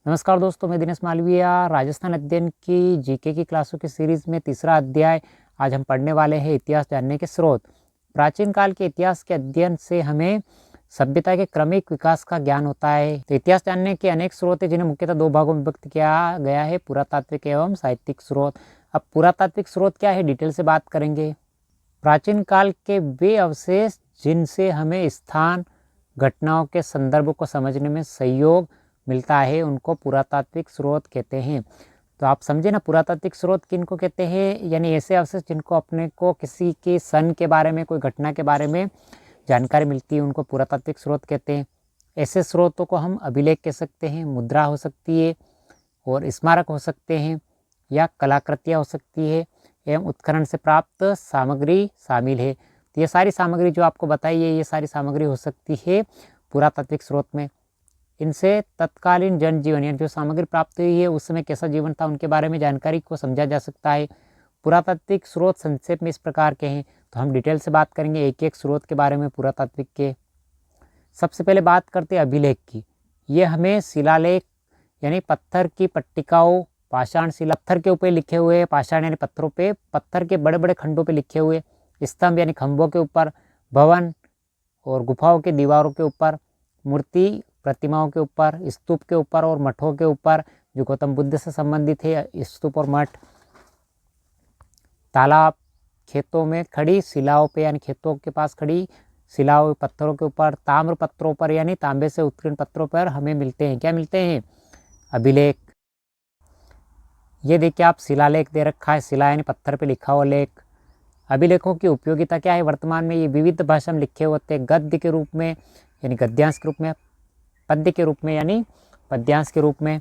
नमस्कार दोस्तों, मैं दिनेश मालविया। राजस्थान अध्ययन की जीके की क्लासों की सीरीज़ में तीसरा अध्याय आज हम पढ़ने वाले हैं इतिहास जानने के स्रोत। प्राचीन काल के इतिहास के अध्ययन से हमें सभ्यता के क्रमिक विकास का ज्ञान होता है। तो इतिहास जानने के अनेक स्रोत हैं जिन्हें मुख्यतः दो भागों में विभक्त किया गया है, पुरातात्विक एवं साहित्यिक स्रोत। अब पुरातात्विक स्रोत क्या है, डिटेल से बात करेंगे। प्राचीन काल के वे अवशेष जिनसे हमें स्थान, घटनाओं के संदर्भ को समझने में सहयोग मिलता है, उनको पुरातात्विक स्रोत कहते हैं। तो आप समझे ना, पुरातात्विक स्रोत किनको कहते हैं, यानी ऐसे अवशेष जिनको अपने को किसी के सन के बारे में, कोई घटना के बारे में जानकारी मिलती है, उनको पुरातात्विक स्रोत कहते हैं। ऐसे स्रोतों को हम अभिलेख कह सकते हैं, मुद्रा हो सकती है और स्मारक हो सकते हैं, या कलाकृतियाँ हो सकती है, एवं उत्खनन से प्राप्त सामग्री शामिल है। तो ये सारी सामग्री जो आपको बताई है, ये सारी सामग्री हो सकती है पुरातात्विक स्रोत में। इनसे तत्कालीन जनजीवन, यानी जो सामग्री प्राप्त हुई है उस समय कैसा जीवन था, उनके बारे में जानकारी को समझा जा सकता है। पुरातात्विक स्रोत संक्षेप में इस प्रकार के हैं, तो हम डिटेल से बात करेंगे एक एक स्रोत के बारे में पुरातात्विक के। सबसे पहले बात करते हैं अभिलेख की। ये हमें शिलालेख यानी पत्थर की पट्टिकाओं, पाषाण शिला, पत्थर के ऊपर लिखे हुए, पाषाण यानी पत्थरों पे, पत्थर के बड़े बड़े खंडों पे लिखे हुए, स्तंभ यानी खंभों के ऊपर, भवन और गुफाओं के दीवारों के ऊपर, मूर्ति प्रतिमाओं के ऊपर, स्तूप के ऊपर और मठों के ऊपर जो गौतम बुद्ध से संबंधित है, स्तूप और मठ, तालाब, खेतों में खड़ी शिलाओं पे यानी खेतों के पास खड़ी शिलाओं, पत्थरों के ऊपर, ताम्र पत्रों पर यानी तांबे से उत्कीर्ण पत्रों पर हमें मिलते हैं। क्या मिलते हैं? अभिलेख। ये देखिए, आप शिलालेख दे रखा है, शिला यानी पत्थर पे लिखा हुआ लेख। अभिलेखों की उपयोगिता क्या है? वर्तमान में ये विविध भाषा में लिखे होते हैं, गद्य के रूप में यानी गद्यांश के रूप में, पद्य के रूप में यानी पद्यांश के रूप में,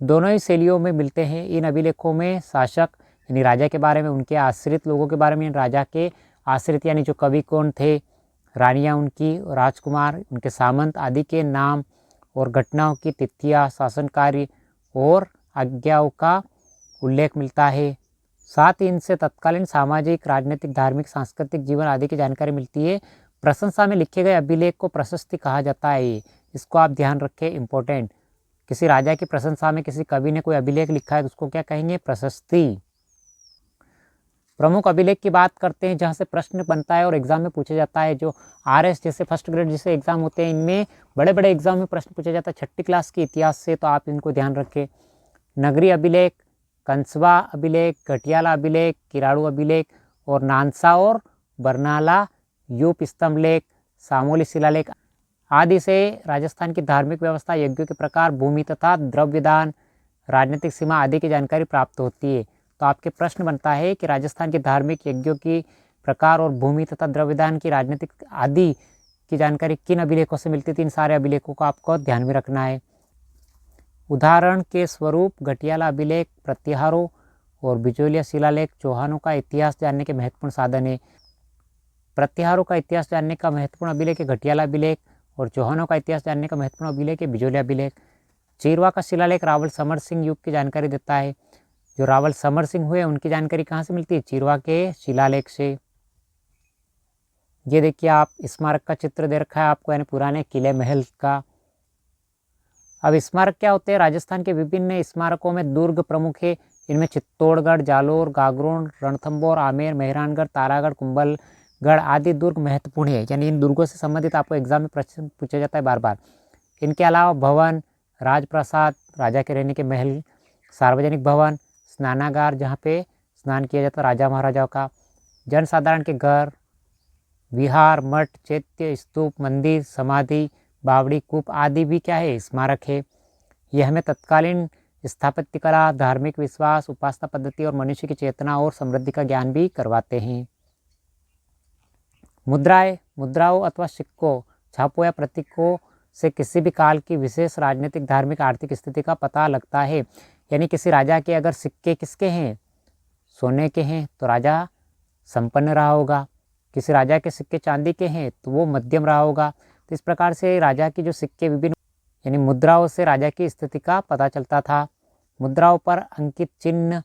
दोनों ही शैलियों में मिलते हैं। इन अभिलेखों में शासक यानी राजा के बारे में, उनके आश्रित लोगों के बारे में, राजा के आश्रित यानी जो कवि कौन थे, रानियां उनकी, राजकुमार, उनके सामंत आदि के नाम और घटनाओं की तिथियां, शासन कार्य और आज्ञाओं का उल्लेख मिलता है। साथ ही इनसे तत्कालीन सामाजिक, राजनीतिक, धार्मिक, सांस्कृतिक जीवन आदि की जानकारी मिलती है। प्रशंसा में लिखे गए अभिलेख को प्रशस्ति कहा जाता है। इसको आप ध्यान रखें, इंपॉर्टेंट। किसी राजा की प्रशंसा में किसी कवि ने कोई अभिलेख लिखा है तो उसको क्या कहेंगे? प्रशस्ति। प्रमुख अभिलेख की बात करते हैं जहाँ से प्रश्न बनता है और एग्जाम में पूछा जाता है। जो RS जैसे फर्स्ट ग्रेड जैसे एग्जाम होते हैं, इनमें बड़े बड़े एग्जाम में प्रश्न पूछा जाता है छठी क्लास के इतिहास से, तो आप इनको ध्यान रखें। नगरी अभिलेख, कंसवा अभिलेख, घटियाला अभिलेख, किराड़ू अभिलेख और नानसा और बरनाला यूप स्तंभ लेख, सामोली शिलालेख आदि से राजस्थान की धार्मिक व्यवस्था, यज्ञों के प्रकार, भूमि तथा द्रव्यदान, राजनीतिक सीमा आदि की जानकारी प्राप्त होती है। तो आपके प्रश्न बनता है कि राजस्थान के धार्मिक यज्ञों की प्रकार और भूमि तथा द्रव्यदान की, राजनीतिक आदि की जानकारी किन अभिलेखों से मिलती थी। इन सारे अभिलेखों को आपको ध्यान में रखना है। उदाहरण के स्वरूप घटियाला अभिलेख, प्रत्याहारों और बिजोलिया शिलालेख चौहानों का इतिहास जानने के महत्वपूर्ण साधन है। प्रत्याहारों का इतिहास जानने का महत्वपूर्ण अभिलेख है घटियाला अभिलेख, और चौहानों का इतिहास जानने का महत्वपूर्ण अभिलेख है बिजोलिया अभिलेख। चिरवा का शिलालेख रावल समर सिंह युग की जानकारी देता है। जो रावल समर सिंह हुए उनकी जानकारी कहाँ से मिलती है? चिरवा के शिलालेख से। ये देखिए, आप स्मारक का चित्र दे रखा है आपको, यानी पुराने किले महल का। अब स्मारक क्या होते हैं? राजस्थान के विभिन्न स्मारकों में दुर्ग प्रमुख है। इनमें चित्तौड़गढ़, जालोर, गागरोन, रणथंभौर, आमेर, मेहरानगढ़, तारागढ़, कुंभलगढ़ आदि दुर्ग महत्वपूर्ण है। यानी इन दुर्गों से संबंधित आपको एग्जाम में प्रश्न पूछा जाता है बार बार। इनके अलावा भवन, राजप्रासाद, राजा के रहने के महल, सार्वजनिक भवन, स्नानागार जहाँ पे स्नान किया जाता है राजा महाराजाओं का, जनसाधारण के घर, विहार, मठ, चैत्य, स्तूप, मंदिर, समाधि, बावड़ी, कूप आदि भी क्या है? स्मारक है। ये हमें तत्कालीन स्थापत्य कला, धार्मिक विश्वास, उपासना पद्धति और मनुष्य की चेतना और समृद्धि का ज्ञान भी करवाते हैं। मुद्राएं, मुद्राओं अथवा सिक्कों, छापों या प्रतीकों से किसी भी काल की विशेष राजनीतिक, धार्मिक, आर्थिक स्थिति का पता लगता है। यानी किसी राजा के अगर सिक्के किसके हैं? सोने के हैं तो राजा संपन्न रहा होगा। किसी राजा के सिक्के चांदी के हैं तो वो मध्यम रहा होगा। तो इस प्रकार से राजा की जो सिक्के विभिन्न यानी मुद्राओं से राजा की स्थिति का पता चलता था। मुद्राओं पर अंकित चिन्ह,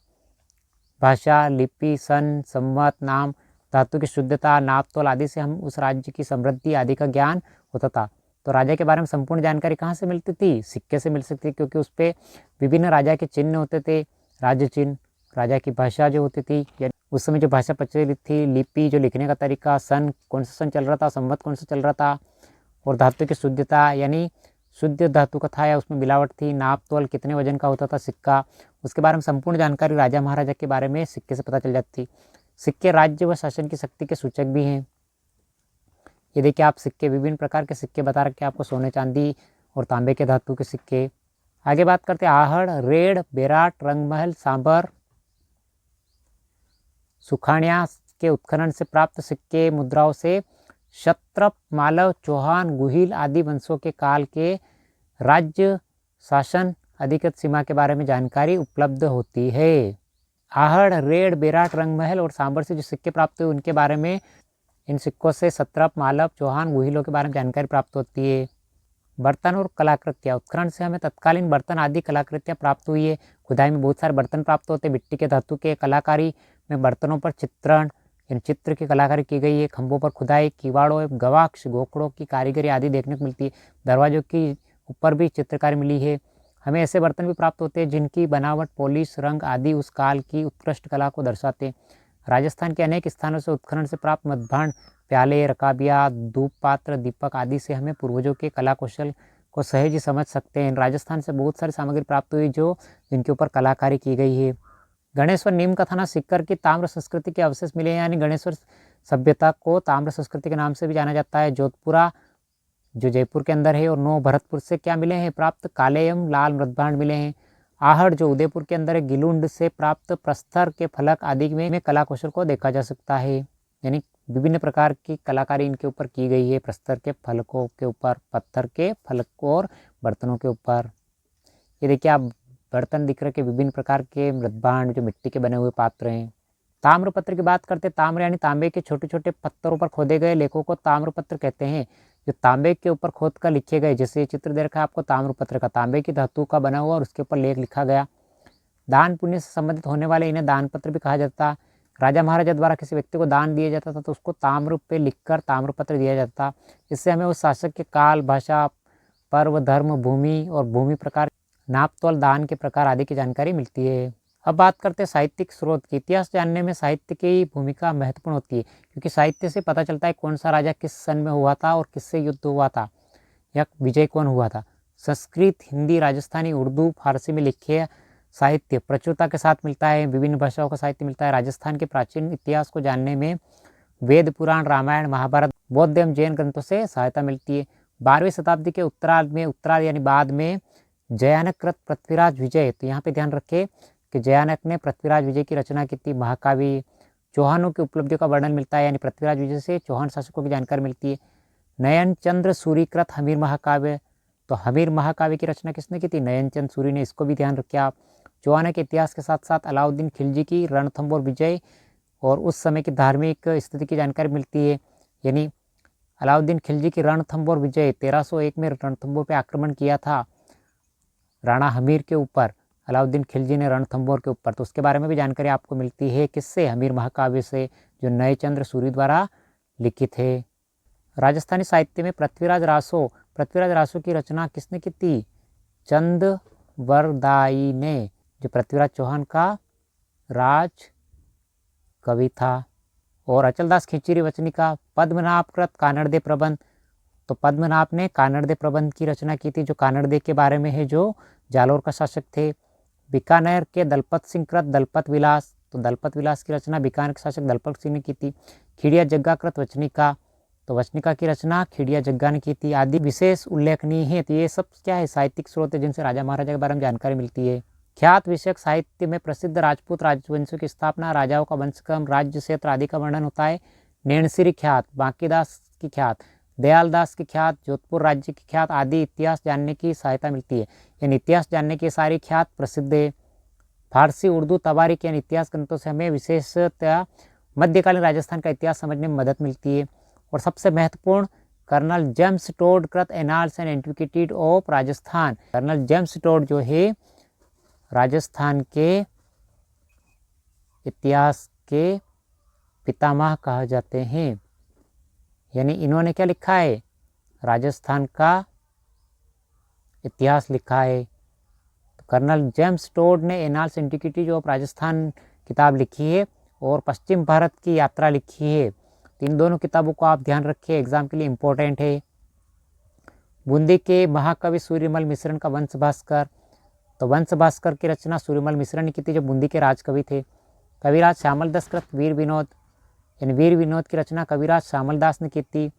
भाषा, लिपि, सन, संवत, नाम, धातु की शुद्धता, नाप तोल आदि से हम उस राज्य की समृद्धि आदि का ज्ञान होता था। तो राजा के बारे में संपूर्ण जानकारी कहाँ से मिलती थी? सिक्के से मिल सकती थी, क्योंकि उस पर विभिन्न राजा के चिन्ह होते थे, राज्य चिन्ह, राजा की भाषा जो होती थी, यानी उस समय जो भाषा प्रचलित थी, लिपि, जो लिखने का तरीका, सन, कौन सा सन चल रहा था, संवत कौन सा चल रहा था, और धातु की शुद्धता, यानी शुद्ध धातु का था या उसमें मिलावट थी, नाप तोल, कितने वजन का होता था सिक्का, उसके बारे में संपूर्ण जानकारी राजा महाराजा के बारे में सिक्के से पता चल जाती थी। सिक्के राज्य व शासन की शक्ति के सूचक भी हैं। ये देखिए आप सिक्के, विभिन्न प्रकार के सिक्के बता रखे आपको, सोने चांदी और तांबे के धातु के सिक्के। आगे बात करते हैं आहड़, रेड़, बेराट, रंगमहल, सांबर, सुखाड़िया के उत्खनन से प्राप्त सिक्के मुद्राओं से क्षत्रप, मालव, चौहान, गुहिल आदि वंशों के काल के राज्य शासन अधिकृत सीमा के बारे में जानकारी उपलब्ध होती है। आहड़, रेड़, बेराट, रंगमहल और सांबर से जो सिक्के प्राप्त हुए उनके बारे में, इन सिक्कों से क्षत्रप, मालव, चौहान, गुहिलों के बारे में जानकारी प्राप्त होती है। बर्तन और कलाकृतियाँ, उत्खनन से हमें तत्कालीन बर्तन आदि कलाकृतियाँ प्राप्त हुई है। खुदाई में बहुत सारे बर्तन प्राप्त होते हैं, मिट्टी के, धातु के। कलाकारी में बर्तनों पर चित्रण, इन चित्र की कलाकारी की गई है। खंभों पर खुदाई, किवाड़ों, गवाक्ष, गोखड़ों की कारीगरी आदि देखने को मिलती है। दरवाजों की ऊपर भी चित्रकारी मिली है। हमें ऐसे बर्तन भी प्राप्त होते हैं जिनकी बनावट, पॉलिश, रंग आदि उस काल की उत्कृष्ट कला को दर्शाते हैं। राजस्थान के अनेक स्थानों से उत्खनन से प्राप्त मधभांड, प्याले, रकाबिया, धूप पात्र, दीपक आदि से हमें पूर्वजों के कला कौशल को सहज ही समझ सकते हैं। राजस्थान से बहुत सारी सामग्री प्राप्त हुई जो जिनके ऊपर कलाकारी की गई है। गणेश्वर नीम का थाना सिक्कर की ताम्र संस्कृति के अवशेष मिले हैं, यानी गणेश्वर सभ्यता को ताम्र संस्कृति के नाम से भी जाना जाता है। जोधपुरा जो जयपुर के अंदर है, और नौ भरतपुर से क्या मिले हैं प्राप्त? कालेयम, लाल मृदभांड मिले हैं। आहड़ जो उदयपुर के अंदर है, गिलुंड से प्राप्त प्रस्तर के फलक आदि में कला कौशल को देखा जा सकता है, यानी विभिन्न प्रकार की कलाकारी इनके ऊपर की गई है, प्रस्तर के फलकों के ऊपर, पत्थर के फलकों और बर्तनों के ऊपर। ये देखिए आप बर्तन दिख रहे के विभिन्न प्रकार के मृदभांड जो मिट्टी के बने हुए पात्र हैं। ताम्रपत्र की बात करते हैं। ताम्र यानी तांबे के छोटे छोटे पत्थरों पर खोदे गए लेखों को ताम्रपत्र कहते हैं, जो तांबे के ऊपर खोद कर लिखे गए। जैसे चित्र दे रखा है आपको ताम्रपत्र का, तांबे की धातु का बना हुआ और उसके ऊपर लेख लिखा गया। दान पुण्य से संबंधित होने वाले इन्हें दान पत्र भी कहा जाता। राजा महाराजा द्वारा किसी व्यक्ति को दान दिया जाता था तो उसको ताम्र पे लिखकर ताम्रपत्र दिया जाता। इससे हमें उस शासक के काल, भाषा, पर्व, धर्म, भूमि और भूमि प्रकार, नाप तोल, दान के प्रकार आदि की जानकारी मिलती है। अब बात करते हैं साहित्यिक स्रोत की। इतिहास जानने में साहित्य की भूमिका महत्वपूर्ण होती है, क्योंकि साहित्य से पता चलता है कौन सा राजा किस सन में हुआ था और किससे युद्ध हुआ था या विजय कौन हुआ था। संस्कृत, हिंदी, राजस्थानी, उर्दू, फारसी में लिखे साहित्य प्रचुरता के साथ मिलता है। विभिन्न भाषाओं का साहित्य मिलता है। राजस्थान के प्राचीन इतिहास को जानने में वेद, पुराण, रामायण, महाभारत, बौद्ध एवं जैन ग्रंथों से सहायता मिलती है। 12वीं शताब्दी के उत्तरार्ध यानी बाद में जयानक कृत पृथ्वीराज विजय, तो यहाँ पे ध्यान रखें कि जयानक ने पृथ्वीराज विजय की रचना की थी। महाकाव्य, चौहानों की उपलब्धियों का वर्णन मिलता है, यानी पृथ्वीराज विजय से चौहान शासकों की जानकारी मिलती है। नयन चंद्र सूरी कृत हमीर महाकाव्य, तो हमीर महाकाव्य की रचना किसने की थी? नयन चंद्र सूरी ने। इसको भी ध्यान रखिए आप। चौहान के इतिहास के साथ साथ अलाउद्दीन खिलजी की रणथंबोर विजय और उस समय की धार्मिक स्थिति की जानकारी मिलती है, यानी अलाउद्दीन खिलजी की रणथंबोर विजय 1301 में रणथंबोर पर आक्रमण किया था राणा हमीर के ऊपर। अलाउद्दीन खिलजी ने रणथंबोर के ऊपर, तो उसके बारे में भी जानकारी आपको मिलती है किससे? हमीर महाकाव्य से, जो नए चंद्र सूरी द्वारा लिखित है। राजस्थानी साहित्य में पृथ्वीराज रासो की रचना किसने की थी? चंदवरदाई ने, जो पृथ्वीराज चौहान का राज कवि था। और अचलदास खिचरी वचनिका, पद्मनाभ कृत कानड़दे प्रबंध, तो पद्मनाभ ने कानड़दे प्रबंध की रचना की थी, जो कानड़दे के बारे में है, जो जालोर का शासक थे। बीकानेर के दलपत सिंह कृत दलपत विलास, तो दलपत विलास की रचना बीकानेर के शासक दलपत सिंह ने की थी। खिड़िया जग्गा कृत वचनिका, तो वचनिका की रचना खिड़िया जग्गा ने की थी। आदि विशेष उल्लेखनीय है। तो ये सब क्या है? साहित्यिक स्रोत है जिनसे राजा महाराजा के बारे में जानकारी मिलती है। ख्यात विषयक साहित्य में प्रसिद्ध राजपूत राजवंशों की स्थापना, राजाओं का वंशक्रम, राज्य क्षेत्र आदि का वर्णन होता है। नैणसिरी ख्यात, बांकीदास की ख्यात, दयालदास की ख्यात, जोधपुर राज्य की ख्यात आदि इतिहास जानने की सहायता मिलती है। यानी इतिहास जानने की सारी ख्यात प्रसिद्ध है। फारसी, उर्दू, तवारीख यानी इतिहास ग्रंथों से हमें विशेषतः मध्यकालीन राजस्थान का इतिहास समझने में मदद मिलती है। और सबसे महत्वपूर्ण, कर्नल जेम्स टोड कृत Annals and Antiquities of Rajasthan. Colonel James Tod जो है राजस्थान के इतिहास के पितामह कहा जाते हैं। यानी इन्होंने क्या लिखा है? राजस्थान का इतिहास लिखा है। तो कर्नल जेम्स टोड ने एनाल्स एंटिक्विटीज ऑफ राजस्थान किताब लिखी है और पश्चिम भारत की यात्रा लिखी है। तो इन दोनों किताबों को आप ध्यान रखिए, एग्जाम के लिए इम्पोर्टेंट है। बूंदी के महाकवि सूर्यमल मिश्रण का वंश भास्कर। तो वंश भास्कर की रचना सूर्यमल मिश्रण ने की थी, जो बूंदी के राजकवि थे। कविराज श्यामल दास कृत वीर विनोद, इन वीर विनोद की रचना कविराज श्यामल दास ने की थी।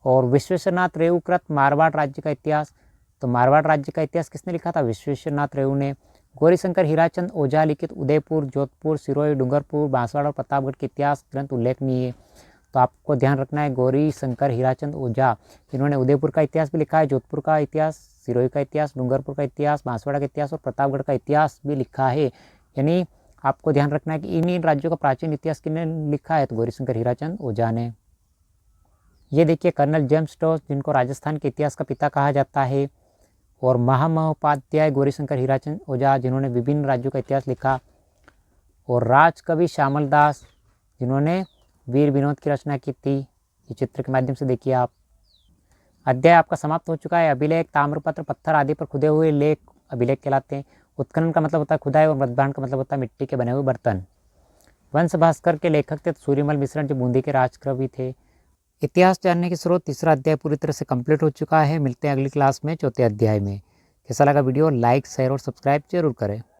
और विश्वेश्वरनाथ रेऊ कृत मारवाड़ राज्य का इतिहास। तो मारवाड़ राज्य का इतिहास किसने लिखा था? विश्वेश्वरनाथ रेऊ ने। गौरीशंकर हीराचंद ओझा लिखित उदयपुर, जोधपुर, सिरोही, डूंगरपुर, बांसवाड़ा और प्रतापगढ़ के इतिहास ग्रंथ उल्लेखनीय है। तो आपको ध्यान रखना है, गौरीशंकर हीराचंद ओझा, इन्होंने उदयपुर का इतिहास भी लिखा है, जोधपुर का इतिहास, सिरोही का इतिहास, डूंगरपुर का इतिहास, बांसवाड़ा का इतिहास और प्रतापगढ़ का इतिहास भी लिखा है। यानी आपको ध्यान रखना है कि इन राज्यों का प्राचीन इतिहास किसने लिखा है? तो गौरीशंकर हीराचंद ओझा ने। ये देखिए कर्नल जेम्स टोड, जिनको राजस्थान के इतिहास का पिता कहा जाता है, और महामहोपाध्याय गौरीशंकर हीराचंद ओझा, जिन्होंने विभिन्न राज्यों का इतिहास लिखा, और राजकवि श्यामल दास, जिन्होंने वीर विनोद की रचना की थी। ये चित्र के माध्यम से देखिए आप। अध्याय आपका समाप्त हो चुका है। अभिलेख ताम्रपत्र, पत्थर आदि पर खुदे हुए लेख अभिलेख कहलाते हैं। उत्खनन का मतलब होता है खुदाई और मृदभांड का मतलब होता है मिट्टी के बने हुए बर्तन। वंश भास्कर के लेखक थे सूर्यमल मिश्रण, जो बूंदी के राजकवि थे। इतिहास जानने के स्रोत तीसरा अध्याय पूरी तरह से कंप्लीट हो चुका है। मिलते हैं अगली क्लास में चौथे अध्याय में। कैसा लगा वीडियो? लाइक, शेयर और सब्सक्राइब जरूर करें।